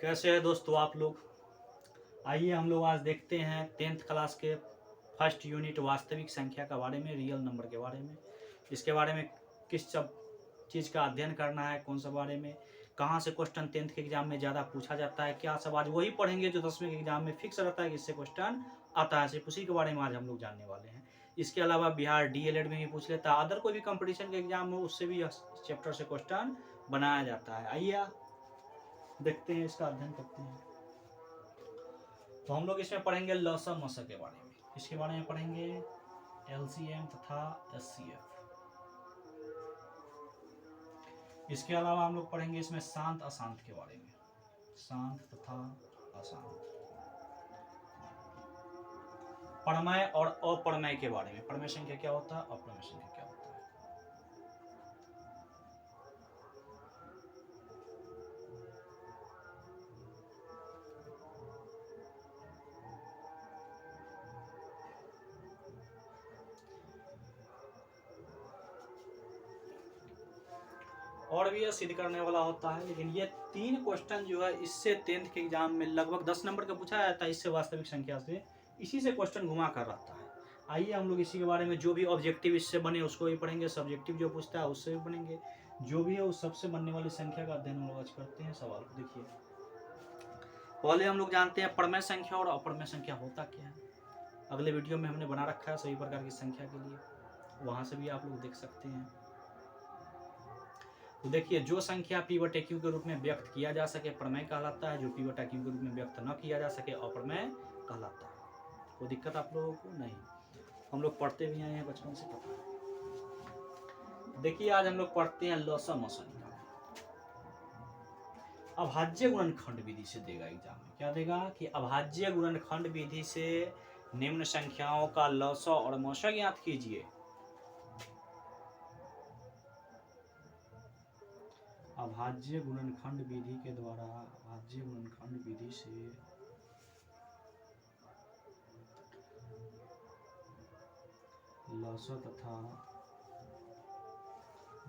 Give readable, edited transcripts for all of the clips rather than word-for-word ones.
कैसे हैं दोस्तों आप लोग। आइए हम लोग आज देखते हैं 10th क्लास के फर्स्ट यूनिट वास्तविक संख्या के बारे में, रियल नंबर के बारे में। इसके बारे में किस सब चीज़ का अध्ययन करना है, कौन सा बारे में, कहाँ से क्वेश्चन 10th के एग्जाम में ज़्यादा पूछा जाता है, क्या सब आज वही पढ़ेंगे जो 10वीं के एग्जाम में फिक्स रहता है कि इससे क्वेश्चन आता है। सिर्फ उसी के बारे में आज हम लोग जानने वाले हैं। इसके अलावा बिहार DLED में भी पूछ लेता है, अदर कोई भी कंपटीशन के एग्जाम हो उससे भी चैप्टर से क्वेश्चन बनाया जाता है। आइए देखते हैं, इसका अध्ययन करते हैं। तो हम लोग इसमें पढ़ेंगे लसा मसा के बारे में, इसके बारे में पढ़ेंगे LCM तथा SCF। इसके अलावा हम लोग पढ़ेंगे इसमें शांत अशांत के बारे में, शांत तथा अशांत, परमेय और अप्रमेय के बारे में, परमेय संख्या क्या होता है, अप्रमेय संख्या क्या होता है। और भी यह सिद्ध करने वाला होता है, लेकिन ये 3 क्वेश्चन जो है इससे 10th के एग्जाम में लगभग 10 नंबर का पूछा जाता है। इससे वास्तविक संख्या से इसी से क्वेश्चन घुमा कर रखता है। आइए हम लोग इसी के बारे में, जो भी ऑब्जेक्टिव इससे बने उसको भी पढ़ेंगे, सब्जेक्टिव जो पूछता है उससे भी पढ़ेंगे, जो भी है उस सबसे बनने वाली संख्या का अध्ययन हम लोग आज करते हैं। सवाल को देखिए, पहले हम लोग जानते हैं परमेय संख्या और अप्रमेय संख्या होता क्या है। अगले वीडियो में हमने बना रखा है सभी प्रकार की संख्या के लिए, वहां से भी आप लोग देख सकते हैं। तो देखिए, जो संख्या P/Q के रूप में व्यक्त किया जा सके प्रमेय कहलाता है, जो P/Q के रूप में व्यक्त न किया जा सके अप्रमेय कहलाता है। कोई दिक्कत आप लोगों को नहीं, हम लोग पढ़ते भी आए हैं, बचपन से पता है। देखिए आज हम लोग पढ़ते हैं लसा मसा निकालना। अभाज्य गुणनखंड विधि से देगा एग्जाम में, क्या देगा कि अभाज्य गुणनखंड विधि से निम्न संख्याओं का लसा और मसा ज्ञात कीजिए। अभाज्य गुणनखंड विधि के द्वारा, अभाज्य गुणनखंड विधि से लसा तथा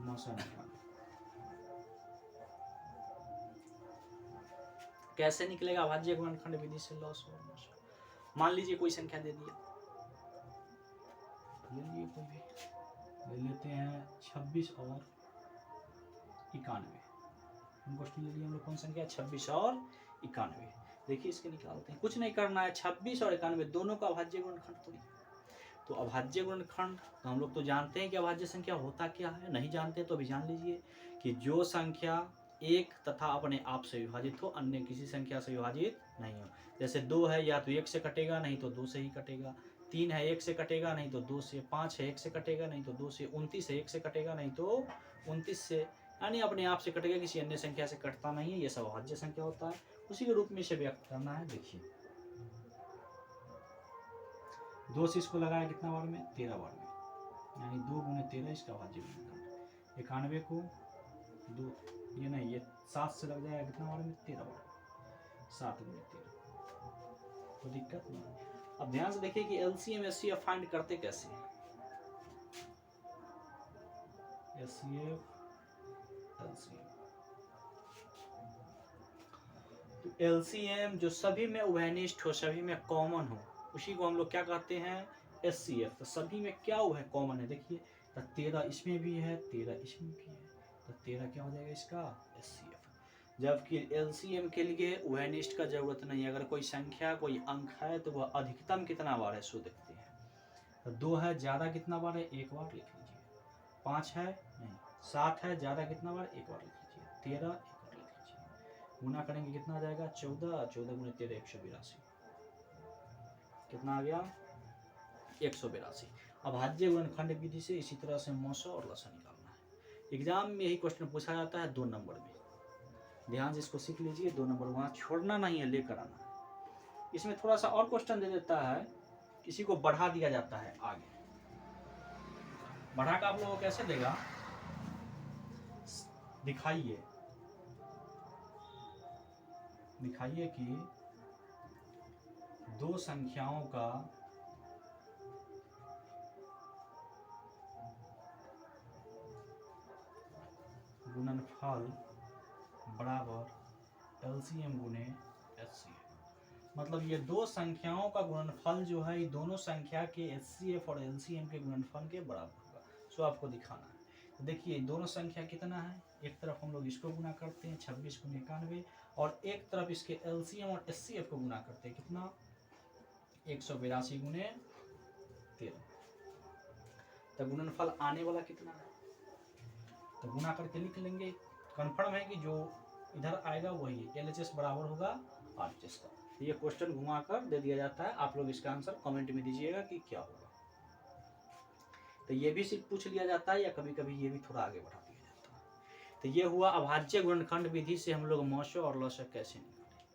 मसा निकालें। कैसे निकलेगा अभाज्य गुणनखंड विधि से लसा और मसा? मान लीजिए कोई संख्या दे दिया, ले लिए कोई भी, ले लेते हैं 26 और 91। क्वेश्चन ले लिए हम लोग, कौन संख्या 26 और 91। देखिए इसके निकालते हैं, कुछ नहीं करना है, 26 और 91 दोनों का अभाज्य गुणनखंड थोड़ी। तो अभाज्य गुणनखंड तो हम लोग तो जानते हैं कि अभाज्य संख्या होता क्या है, नहीं जानते तो अभी जान लीजिए कि जो संख्या एक तथा अपने आप से विभाजित हो, अन्य किसी संख्या से विभाजित नहीं हो। जैसे 2 है, या तो 1 से कटेगा नहीं तो 2 से ही कटेगा। 3 है, 1 से कटेगा नहीं तो 2 से। 5 है, 1 से कटेगा नहीं तो 2 से। 29 है, 1 से कटेगा नहीं तो 29 से, यानी अपने आप से कटेगा, किसी अन्य संख्या से कटता नहीं है। ये सब अभाज्य संख्या होता है, उसी के रूप में इसे व्यक्त करना है। देखिए 2 से इसको लगाया कितना बार में, 13 बार में, यानी 2 गुणे 13 इसका अभाज्य गुणनखंड। 91 को 2, ये नहीं, ये 7 से लग जाएगा कितना बार में, 13 बार, 7 गुणे 13, तो दिक्कत नहीं। अब ध्यान से देखिए कि LCM SCF फाइंड करते कैसे हैं। SCF LCM, तो LCM जो सभी में उभयनिष्ठ हो, सभी में कॉमन हो, उसी को हम लोग क्या कहते हैं, SCF। तो सभी में क्या हुआ है, कॉमन है। देखिए तो 13 इसमें भी है, 13 इसमें भी है, तो 13 क्या हो जाएगा इसका, SCF। जबकि LCM के लिए उभयनिष्ठ का जरूरत नहीं है। अगर कोई संख्या, कोई अंक है तो वह अधिकतम कितना बार है सो देखते हैं। तो 2 है, ज्यादा कितना बार है, 1 बार लिख लीजिए। 5 है नहीं, 7 है, ज्यादा कितना बार, 1 बार लिख लीजिए। 13 1 बार लिख लीजिए। गुना करेंगे कितना आ जाएगा, 14, 14 गुणे 13 182, कितना आ गया, 182। अभाज्य गुणनखंड विधि से इसी तरह से मसा और लसा निकालना है। एग्जाम में यही क्वेश्चन पूछा जाता है 2 नंबर में, ध्यान से इसको सीख लीजिए। 2 नंबर वहां छोड़ना नहीं है, लेकर आना है। इसमें थोड़ा सा और क्वेश्चन दे देता है, किसी को बढ़ा दिया जाता है आगे। बढ़ा का आप लोगों को कैसे देगा, दिखाइए, दिखाइए कि 2 संख्याओं का गुणनफल बराबर LCM गुने HCF। मतलब ये दो संख्याओं का गुणनफल जो है ये दोनों संख्या के HCF और LCM के गुणनफल के बराबर होगा। सो आपको दिखाना है। तो देखिए दोनों संख्या कितना है, एक तरफ हम लोग इसको गुना करते हैं 26 गुने 91, और एक तरफ इसके LCM और HCF को गुना करते हैं कितना, 182 गुने 13। तो गुणनफल आने वाला कितना है, तो गुना करके लिख लेंगे। कन्फर्म है कि जो इधर आएगा वही LHS बराबर होगा RHS का। ये क्वेश्चन घुमा कर दे दिया जाता है, आप लोग इसका आंसर कमेंट में दीजिएगा कि क्या होगा। तो ये भी सिर्फ पूछ लिया जाता है या कभी कभी ये भी थोड़ा आगे बढ़ा दिया जाता है। तो ये हुआ अभाज्य गुणनखंड विधि से हम लोग मौसे और लौसे कैसे निकालें,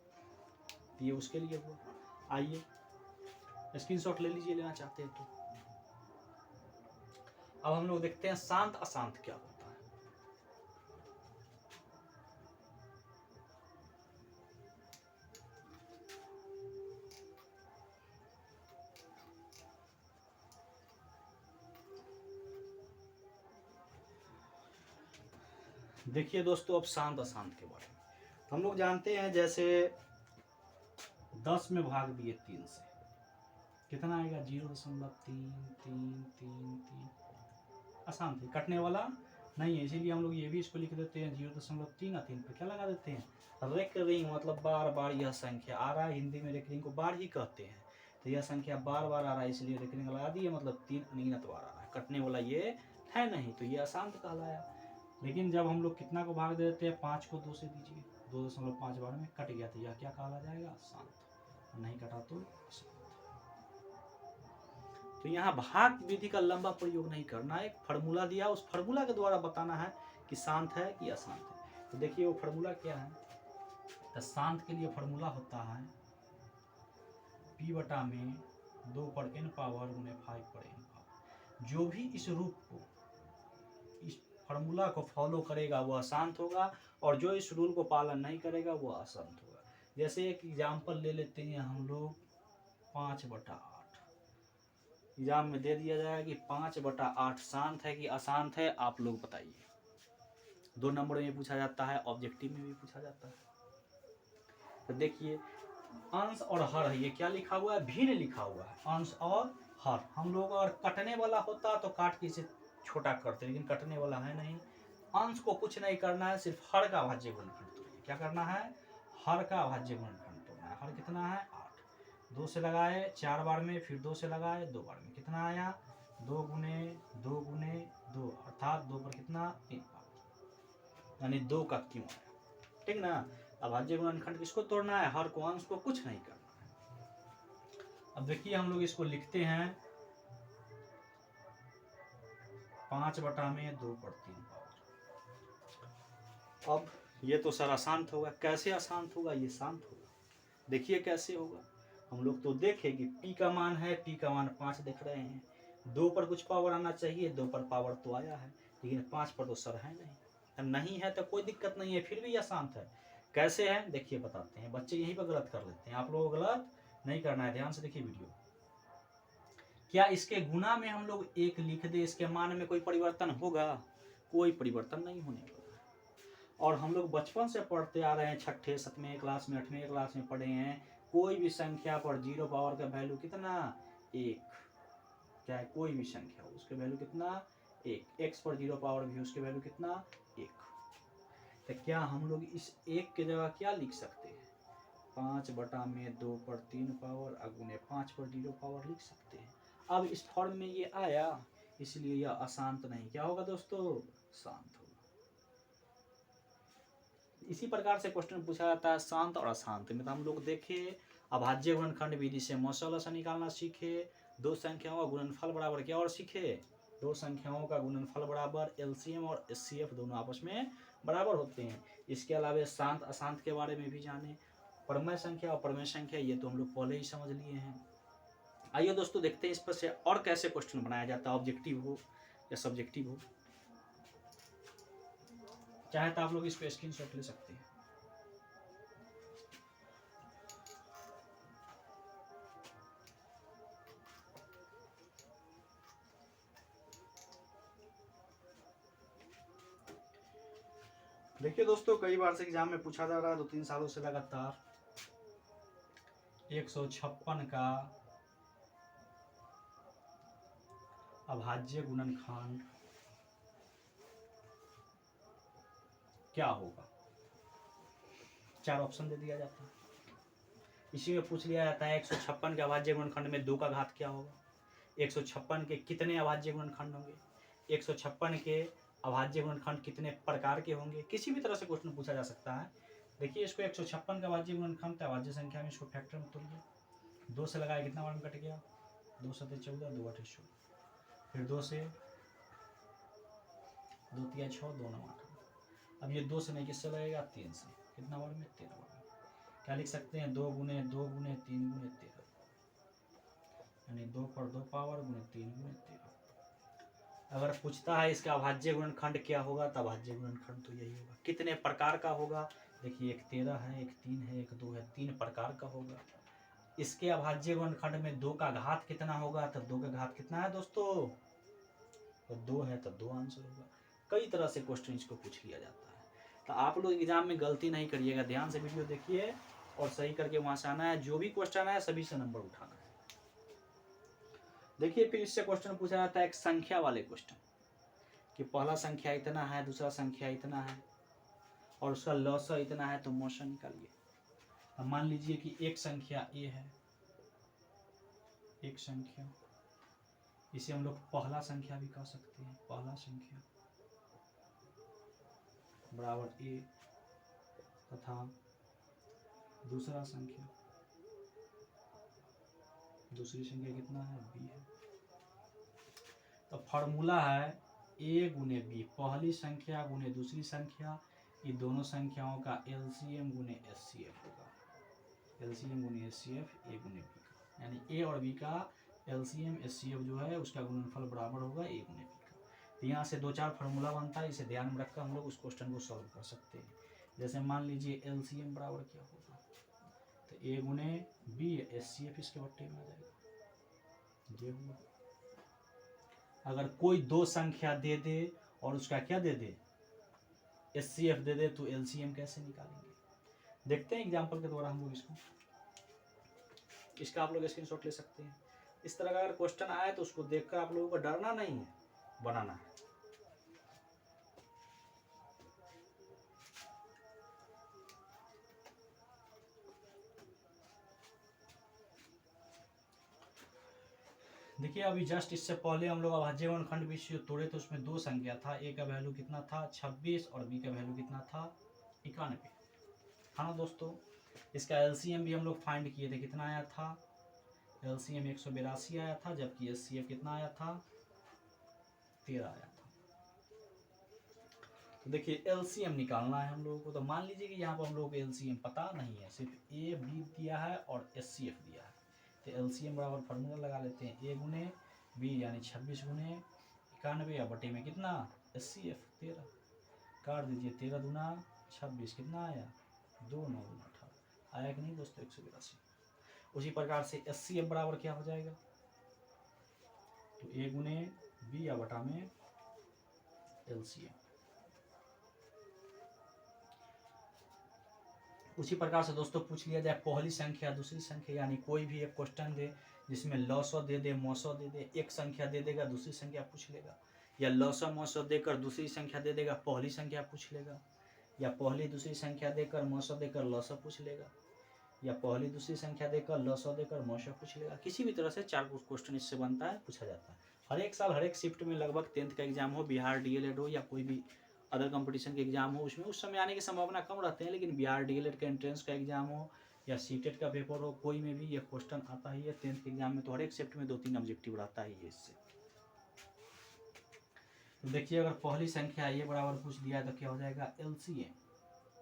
तो ये उसके लिए हुआ। आइए स्क्रीनशॉट ले लीजिए, लेना चाहते हैं तो। अब हम लोग देखते हैं शांत अशांत क्या होता है। देखिए दोस्तों अब शांत अशांत के बारे में तो हम लोग जानते हैं, जैसे 10 में भाग दिए 3 से कितना आएगा 0.33333। अशांत है, कटने वाला नहीं है, इसीलिए हम लोग ये भी इसको लिख देते हैं 0.3 और 3 पे क्या लगा देते हैं रेकरिंग, मतलब बार बार यह संख्या आ रहा है। हिंदी में रेकरिंग को बार ही कहते हैं, तो यह संख्या बार बार आ रहा है इसलिए रेकरिंग लगा दिए, मतलब 3 अनियमित बार आ रहा है, कटने वाला ये है नहीं, तो ये अशांत कहलाया। लेकिन जब हम लोग कितना को भाग दे देते हैं 5 को 2 से दीजिए, 2.5 बार में कट गया, तो यह क्या कहला जाएगा शांत, नहीं कटा तो अशांत। तो यहाँ भाग विधि का लंबा प्रयोग नहीं करना है, एक फार्मूला दिया उस फार्मूला के द्वारा बताना है कि शांत है कि अशांत है। तो देखिए वो फार्मूला क्या है, तो शांत के लिए फार्मूला होता है P बटा में 2 पर n पावर गुने 5 पर n पावर। जो भी इस रूप को इस फार्मूला को फॉलो करेगा वो अशांत होगा, और जो इस रूल को पालन नहीं करेगा वो अशांत होगा। जैसे एक एग्जाम्पल ले लेते हैं हम लोग 5/8। एग्जाम में दे दिया जाएगा कि 5/8 शांत है कि अशांत है, आप लोग बताइए। 2 नंबर में पूछा जाता है, ऑब्जेक्टिव में भी पूछा जाता है। तो देखिए अंश और हर है, ये क्या लिखा हुआ है भिन्न लिखा हुआ है, अंश और हर। हम लोग अगर कटने वाला होता तो काट के इसे छोटा करते, लेकिन कटने वाला है नहीं। अंश को कुछ नहीं करना है, सिर्फ हर का अभाज्य गुणनखंड तोड़िए। क्या करना है, हर का अभाज्य गुणनखंड तोड़ना है। हर कितना है 8, 2 से लगाए 4 बार में, फिर 2 से लगाए 2 बार में, कितना आया 2 गुने 2 गुने 2, अर्थात 2 पर कितना 3 बार, यानी 2 का क्यों आया, ठीक ना। अभाज्य गुणनखंड किसको तोड़ना है, हर को, अंश को कुछ नहीं करना है। अब देखिए हम लोग इसको लिखते हैं 5/2 पर 3 पावर। अब ये तो सर अशांत होगा, कैसे अशांत होगा, ये शांत होगा। देखिए कैसे होगा, हम लोग तो देखें कि P का मान है, P का मान 5 देख रहे हैं, 2 पर कुछ पावर आना चाहिए, 2 पर पावर तो आया है, लेकिन 5 पर तो सर है नहीं है तो कोई दिक्कत नहीं है, फिर भी अशांत है। कैसे है देखिए बताते हैं, बच्चे यहीं पर गलत कर लेते हैं, आप लोगों को गलत नहीं करना है, ध्यान से देखिए वीडियो। क्या इसके गुना में हम लोग 1 लिख दे, इसके मान में कोई परिवर्तन होगा, कोई परिवर्तन नहीं होने वाला। और हम लोग बचपन से पढ़ते आ रहे हैं, 6ठे 7वें क्लास में 8वें क्लास में पढ़े हैं, कोई भी संख्या पर 0 पावर का वैल्यू कितना 1, चाहे कोई भी संख्या हो उसके वैल्यू कितना 1, x पर 0 पावर भी उसके वैल्यू कितना 1। तो क्या हम लोग इस 1 के जगह क्या लिख सकते हैं, 5/2 पर 3 पावर अगुने 5 पर 0 पावर लिख सकते हैं। अब इस फॉर्म में ये आया, इसलिए यह अशांत नहीं, क्या होगा दोस्तों, शांत होगा। इसी प्रकार से क्वेश्चन पूछा जाता है शांत और अशांत में। तो हम लोग देखे अभाज्य गुणनखंड विधि से मौसल से निकालना सीखे, दो संख्याओं का गुणनफल बराबर क्या और सीखे, दो संख्याओं का गुणनफल बराबर LCM और HCF दोनों आपस में बराबर होते हैं। इसके अलावा शांत अशांत के बारे में भी जाने, परमेय संख्या और परमेय संख्या ये तो हम लोग पहले ही समझ लिए हैं। आइए दोस्तों देखते हैं इस पर से और कैसे क्वेश्चन बनाया जाता है, ऑब्जेक्टिव हो या सब्जेक्टिव हो। चाहे तो आप लोग इसको स्क्रीनशॉट ले सकते हैं। देखिए दोस्तों, कई बार से एग्जाम में पूछा जा रहा है 2-3 सालों से लगातार 156 का अभाज्य गुणनखंड क्या होगा। 4 ऑप्शन दे दिया जाता है। इसी में पूछ लिया जाता है 156 के अभाज्य गुणनखंड में 2 का घात क्या होगा, 156 के कितने अभाज्य गुणनखंड होंगे, 156 के अभाज्य गुणनखंड कितने प्रकार के होंगे। किसी भी तरह से क्वेश्चन पूछा जा सकता है। देखिए इसको 156 का अभाज्य गुणनखंड तो अभाज्य संख्या में इसको फैक्टर में तोड़िए, 2 से लगाया कितना बार में कट गया, 2 7 14, 2 8 16, फिर 2 से 2 3 6, 2 9 8। अब ये 2 से नहीं किससे लगेगा, 3 से, कितना बार में, 13 बार में। क्या लिख सकते हैं, 2 गुने 2 गुने 3 गुने 13, यानी 2 पर 2 पावर गुने 3 गुने 13। अगर पूछता है इसका अभाज्य गुणनखंड क्या होगा, तो अभाज्य गुणनखंड तो यही होगा। कितने प्रकार का होगा, देखिए एक 13 है, एक 3 है, एक 2 है, 3 प्रकार का होगा। इसके अभाज्य गुणनखंड में 2 का घात कितना होगा, तो 2 का घात कितना है दोस्तों, तो 2 है, तो 2 आंसर होगा। कई तरह से क्वेश्चन इसको पूछ लिया जाता है। तो आप लोग एग्जाम में गलती नहीं करिएगा, ध्यान से वीडियो देखिए और सही करके वहां से आना है। जो भी क्वेश्चन है सभी से नंबर उठाना है। देखिए फिर इससे क्वेश्चन पूछा जाता है एक संख्या वाले क्वेश्चन, कि पहला संख्या इतना है, दूसरा संख्या इतना है और उसका लॉस इतना है, तो मोशन निकालिए। अब मान लीजिए कि एक संख्या ए है, एक संख्या, इसे हम लोग पहला संख्या भी कह सकते हैं। पहला संख्या बराबर ए तथा दूसरा संख्या, दूसरी संख्या कितना है, बी है। तो फॉर्मूला है ए गुने बी, पहली संख्या गुने दूसरी संख्या, ये दोनों संख्याओं का एलसीएम गुने एचसीएफ होगा। एलसीएम गुने एचसीएफ ए गुने बी का, यानी ए और बी का एलसीएम एचसीएफ जो है उसका गुणनफल बराबर होगा ए गुने बी का। तो यहाँ से 2-4 फार्मूला बनता है, इसे ध्यान में रखकर हम लोग उस क्वेश्चन को सॉल्व कर सकते हैं। जैसे मान लीजिए एलसीएम बराबर क्या होगा, तो ए गुने बी, एचसीएफ इसके बट्टे में आ जाएगा, ये हुआ। अगर कोई 2 संख्या दे दे और उसका क्या दे दे, एचसीएफ दे दे, तो एलसीएम कैसे निकालेंगे, देखते हैं एग्जांपल के द्वारा हम लोग इसको। इसका आप लोग स्क्रीनशॉट ले सकते हैं। इस तरह का अगर क्वेश्चन आए तो उसको देखकर आप लोगों को डरना नहीं है, बनाना है। देखिए अभी जस्ट इससे पहले हम लोग अभाज्य गुणनखंड भी तोड़े, तो उसमें 2 संख्या था, ए का वैल्यू कितना था 26 और बी का वैल्यू कितना था 91, हाँ ना दोस्तों। इसका एलसीएम भी हम लोग फाइंड किए थे, कितना आया था, एलसीएम 182 आया था, जबकि एचसीएफ कितना आया था, 13 आया था। तो देखिए एलसीएम निकालना है हम लोगों को। तो मान लीजिए कि यहाँ पर हम लोगों को एलसीएम पता नहीं है, सिर्फ ए बी दिया है और एचसीएफ दिया है। तो एलसीएम बराबर फार्मूला लगा लेते हैं, ए गुने बी यानी 26 गुने 91 या बटे में कितना, एचसीएफ 13, काट दीजिए, 13 दूना 26, कितना आया, 2 9 दूना 18, आया कि नहीं दोस्तों, 182। उसी प्रकार से एचसीएफ बराबर क्या हो जाएगा, तो ए गुने बी या बटा में एलसीएम। उसी प्रकार से दोस्तों पूछ लिया जाए पहली संख्या दूसरी संख्या, यानी कोई भी एक क्वेश्चन दे जिसमें लॉसो दे दे मौसो दे दे, एक संख्या दे देगा दूसरी संख्या पूछ लेगा, या लॉसो मौसो देकर दूसरी संख्या दे देगा पहली संख्या पूछ लेगा, या पहली दूसरी संख्या देकर मौसो देकर लॉसो पूछ लेगा, या पहली दूसरी संख्या देकर लॉसो देकर मौसो पूछ लेगा। किसी भी तरह से 4 क्वेश्चन इससे बनता है, पूछा जाता है। हर एक साल हर एक शिफ्ट में लगभग 10th का एग्जाम हो, बिहार डीएलएड हो या कोई भी अदर कंपटीशन के एग्जाम हो, उसमें उस समय आने की संभावना कम रहते हैं, लेकिन बिहार डीएलएड का एंट्रेंस का एग्जाम हो या सीटेट का पेपर हो, कोई में भी ये क्वेश्चन आता ही है। 10th के एग्जाम में तो हर एक शिफ्ट में 2-3 ऑब्जेक्टिव रहता ही है इससे। तो देखिए अगर पहली संख्या ये बराबर पूछ दिया तो क्या हो जाएगा, एलसीएम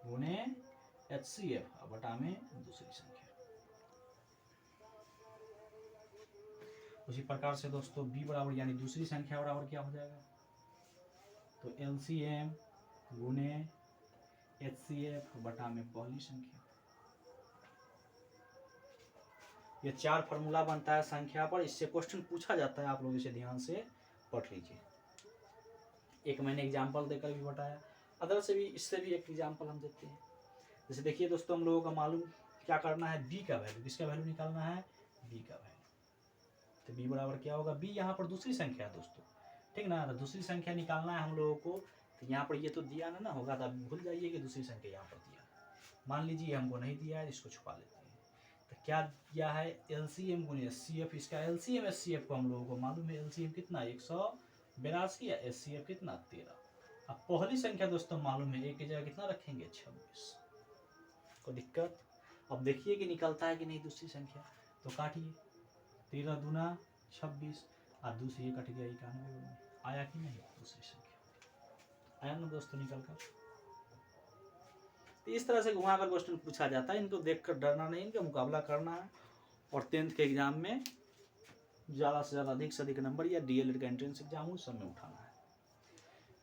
गुने एचसीएफ बटा में दूसरी संख्या। उसी प्रकार से दोस्तों बी बराबर यानी दूसरी संख्या बराबर क्या हो जाएगा, तो एलसीएम गुने एचसीएफ बटा में पहली संख्या। ये 4 फार्मूला बनता है संख्या पर, इससे क्वेश्चन पूछा जाता है, आप लोग इसे ध्यान से पढ़ लीजिए। एक मैंने एग्जाम्पल देकर भी बताया, अदर से भी, इससे भी एक एग्जाम्पल हम देते हैं। जैसे देखिए दोस्तों, हम लोगों का मालूम क्या करना है, बी का वैल्यू, किसका वैल्यू निकालना है, बी का वैल्यू। तो बी बराबर क्या होगा, बी यहाँ पर दूसरी संख्या है दोस्तों, ठीक ना। तो दूसरी संख्या निकालना है हम लोगों को, तो यहाँ पर ये तो दिया ना होगा, तो आप भूल जाइए कि दूसरी संख्या यहाँ पर दिया है। मान लीजिए हमको नहीं दिया है, इसको छुपा लेते हैं। तो क्या दिया है, LCM गुने SCF, इसका LCM SCF को हम लोगों को मालूम है, LCM कितना 182 या SCF कितना 13। अब पहली संख्या दोस्तों मालूम है, एक की जगह कितना रखेंगे 26, कोई दिक्कत। अब देखिए कि निकलता है कि नहीं दूसरी संख्या, तो काटिए, 13 दूना 26 और दूसरी ये कट गया 91 में, आया कि नहीं दूसरी संख्या, आया ना दोस्तों निकल कर। तो इस तरह से घुमाकर क्वेश्चन पूछा जाता है, इनको देखकर डरना नहीं, इनका मुकाबला करना है। और 10th के एग्जाम में ज़्यादा से ज़्यादा, अधिक से अधिक नंबर, या DLED का एंट्रेंस एग्जाम उस समय उठाना है।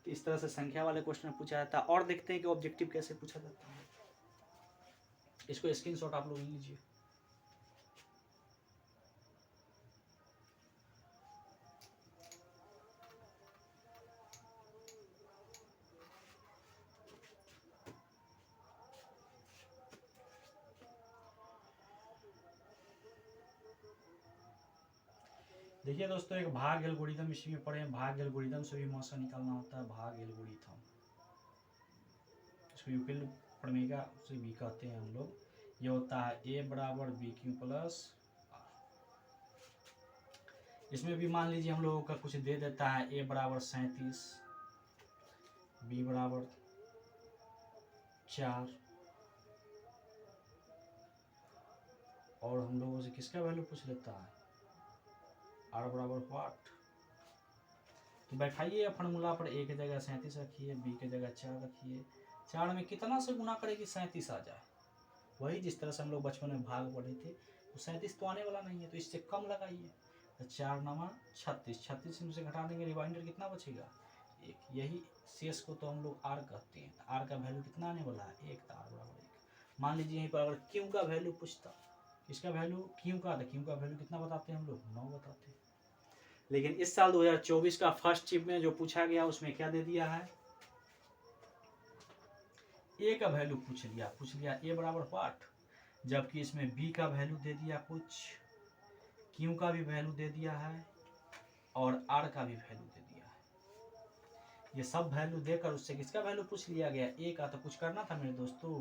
तो इस तरह से संख्या वाले क्वेश्चन पूछा जाता है। और देखते हैं कि ऑब्जेक्टिव कैसे पूछा जाता है। इसको स्क्रीनशॉट आप लोग लीजिए। देखिए दोस्तों, एक भाग एल्गोरिथम इसमें पढ़े हैं, भाग एल्गोरिथम से भी मौसा निकालना होता है, भाग एल्गोरिथम, इसको यूक्लिड प्रमेय से भी कहते हैं हम लोग। ये होता है A बराबर BQ प्लस R। इसमें भी मान लीजिए हम लोगों का कुछ दे देता है, A बराबर 37, B बराबर 4, और हम लोगों से किसका वैल्यू पूछ लेता है, R बराबर 8। तो बैठाइए फॉर्मूला पर, A की जगह 37 रखिए, B की जगह 4 रखिए। 4 में कितना से गुना करें कि 37 आ जाए, वही जिस तरह से हम लोग बचपन में भाग पढ़े थे। तो 37 तो आने वाला नहीं है, तो इससे कम लगाइए। तो 4 नमा 36, 36 से घटा देंगे, रिमाइंडर कितना बचेगा 1। यही शेष को तो हम लोग R कहते हैं। R का वैल्यू कितना आने वाला है 1, तो R बराबर 1। मान लीजिए यहीं पर अगर Q का वैल्यू पूछता, इसका वैल्यू Q का, तो Q का वैल्यू कितना बताते हैं हम लोग, 9 बताते हैं। लेकिन इस साल 2024 का फर्स्ट चिप में जो पूछा गया उसमें क्या दे दिया है, A का वैल्यू पूछ लिया A बराबर 8, जबकि इसमें B का वैल्यू दे दिया कुछ, Q का भी वैल्यू दे दिया है, और R का भी वैल्यू दे दिया है। ये सब वैल्यू देकर उससे किसका वैल्यू पूछ लिया गया, A का। तो कुछ करना था मेरे दोस्तों,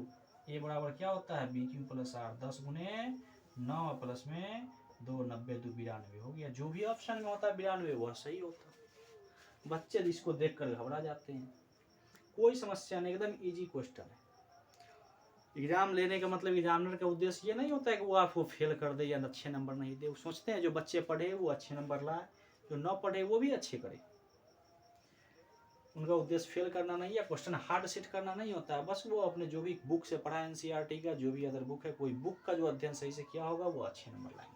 A बराबर क्या होता है BQ प्लस R, 10 गुने 9 प्लस में 2, 90 2 92 हो गया। जो भी ऑप्शन में होता है 92 वह सही होता है। बच्चे इसको देखकर घबरा जाते हैं। कोई समस्या नहीं, एकदम इजी क्वेश्चन है। एग्जाम लेने का मतलब, एग्जामिनर का उद्देश्य ये नहीं होता है कि वो आपको फेल कर दे या अच्छे नंबर नहीं दे। वो सोचते हैं जो बच्चे पढ़े वो अच्छे नंबर लाए, जो न पढ़े वो भी अच्छे करे। उनका उद्देश्य फेल करना नहीं, या क्वेश्चन हार्ड सेट करना नहीं होता है। बस वो अपने जो भी बुक से पढ़ा, NCERT का जो भी अदर बुक है, कोई बुक का जो अध्ययन सही से किया होगा वो अच्छे नंबर लाएंगे।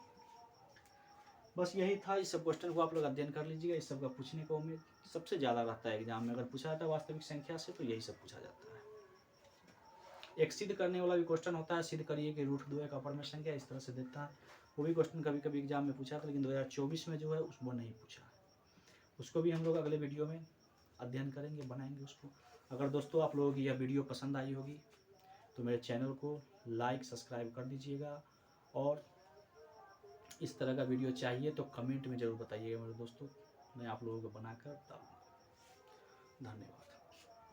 बस यही था। इस सब क्वेश्चन को आप लोग अध्ययन कर लीजिएगा। इस सब का पूछने का उम्मीद सबसे ज़्यादा रहता है एग्जाम में। अगर पूछा जाता है वास्तविक संख्या से तो यही सब पूछा जाता है। एक सिद्ध करने वाला भी क्वेश्चन होता है, सिद्ध करिए कि √2 एक अपर में संख्या, इस तरह से देता है। वो भी क्वेश्चन कभी कभी एग्जाम में पूछा था, लेकिन 2024 में जो है उसको नहीं पूछा। उसको भी हम लोग अगले वीडियो में अध्ययन करेंगे, बनाएंगे उसको। अगर दोस्तों आप लोगों की यह वीडियो पसंद आई होगी तो मेरे चैनल को लाइक सब्सक्राइब कर दीजिएगा, और इस तरह का वीडियो चाहिए तो कमेंट में ज़रूर बताइएगा मेरे दोस्तों, मैं आप लोगों को बनाकर डालूँगा। धन्यवाद।